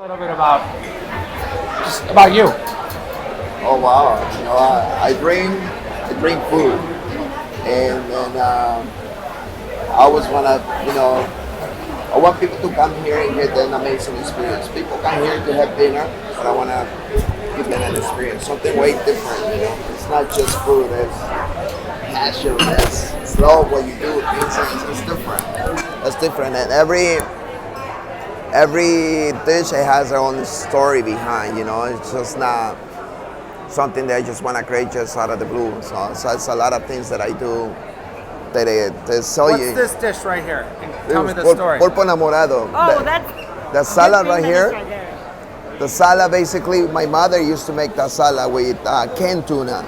A little bit about just about you. Oh wow! I drink food, and I always wanna, I want people to come here and get an amazing experience. People come here to have dinner, but I wanna give them an experience, something way different. It's not just food; it's passion, it's love what you do with things. It's different. It's different, and every dish it has their own story behind. It's just not something that I just want to create just out of the blue. So it's a lot of things that I do that they sell What's you. this dish right here? And tell me the story. Pulpo enamorado. Oh, The salad right here. Right there. The salad, basically, my mother used to make that salad with canned tuna.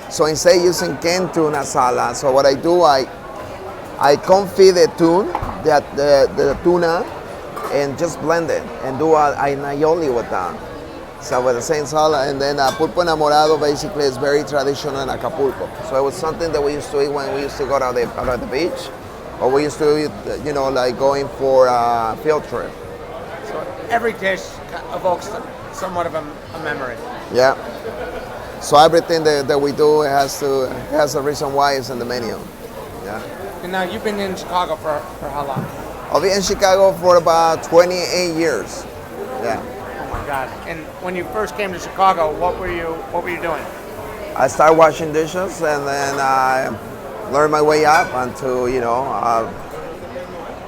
So instead of using canned tuna salad, so what I do, I confit the tuna, and just blend it and do an aioli with that. So with the same salad, and then pulpo enamorado basically is very traditional in Acapulco. So it was something that we used to eat when we used to go out of the beach, or we used to eat, like going for a field trip. So every dish evokes somewhat of a memory. Yeah. So everything that we do has a reason why it's in the menu. Yeah. And now you've been in Chicago for how long? I've been in Chicago for about 28 years. Yeah. Oh my God! And when you first came to Chicago, what were you doing? I started washing dishes, and then I learned my way up until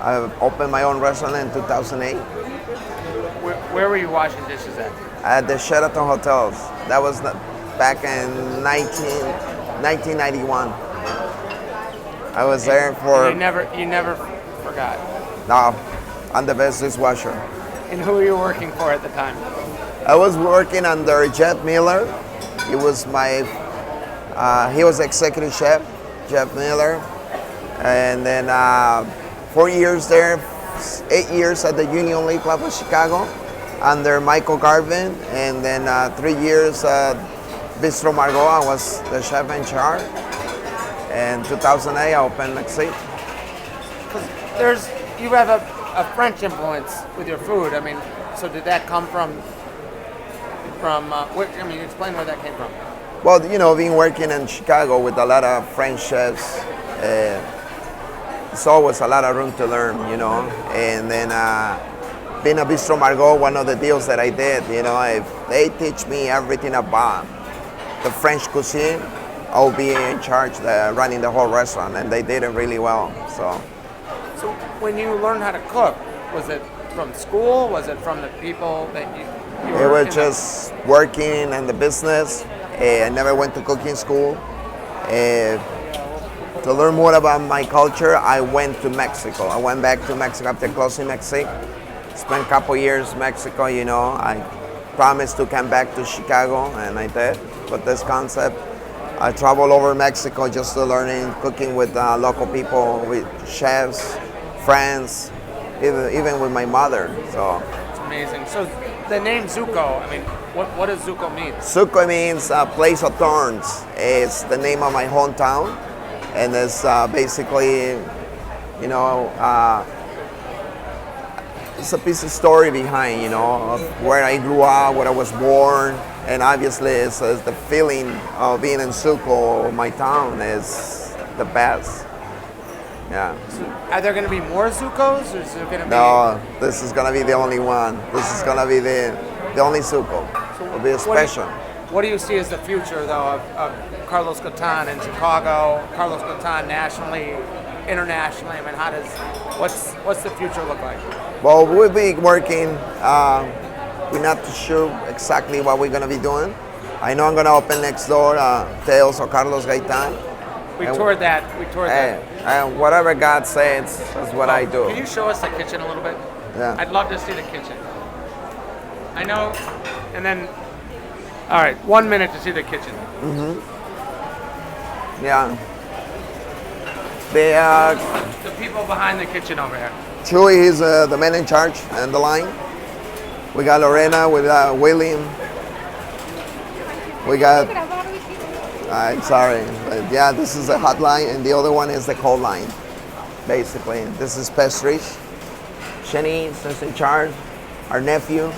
I opened my own restaurant in 2008 Where were you washing dishes at? at the Sheraton hotels. That was back in 1991. I was there for. You never forgot. No, I'm the best dishwasher. And who were you working for at the time? I was working under Jeff Miller. He was he was executive chef, Jeff Miller. And then 4 years there, 8 years at the Union League Club of Chicago under Michael Garvin. And then 3 years at Bistro Margot. I was the chef in charge. In 2008, I opened Mexico. Because you have a French influence with your food. I mean, so did that come from explain where that came from. Well, being working in Chicago with a lot of French chefs, it's always a lot of room to learn, And then being a Bistro Margot, one of the deals that I did, if they teach me everything about the French cuisine, I'll be in charge running the whole restaurant, and they did it really well. So when you learned how to cook, was it from school? Was it from the people that you It was just working in the business. I never went to cooking school. To learn more about my culture, I went to Mexico. I went back to Mexico after closing Mexico. Spent a couple years in Mexico, I promised to come back to Chicago, and I did with this concept. I traveled over Mexico just to learning cooking with local people, with chefs, friends, even with my mother. So it's amazing. So the name Tzuco, what does Tzuco mean? Tzuco means place of thorns. It's the name of my hometown, and it's basically, it's a piece of story behind, of where I grew up, where I was born, and obviously it's the feeling of being in Tzuco, my town, is the best. Yeah. So are there going to be more Tzucos, or is there going to be? No, this is going to be the only one. This is going to be the only Tzuco. So it'll be a special. What do you see as the future, though, of Carlos Gaytan in Chicago, Carlos Gaytan nationally, internationally? What's the future look like? Well, we'll be working. We're not too sure exactly what we're going to be doing. I know I'm going to open next door, Tales of Carlos Gaytan. We toured that. And whatever God says is what I do. Can you show us the kitchen a little bit? Yeah. I'd love to see the kitchen. I know, and then, all right, 1 minute to see the kitchen. Mm-hmm. Yeah. The people behind the kitchen over here. Chewy is the man in charge and the line. We got Lorena, we got William. We got, sorry, but yeah, this is the hot line, and the other one is the cold line, basically. This is pastries. Shanice is in charge, our nephew.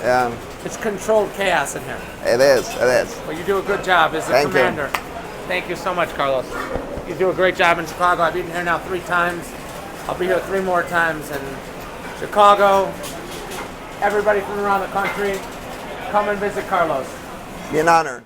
Yeah, It's controlled chaos in here. it is. It is. But you do a good job as the Thank you. commander. Thank you so much, Carlos. You do a great job in Chicago. I've eaten here now 3 times. I'll be here 3 more times in Chicago. Everybody from around the country, come and visit Carlos. Be an honor.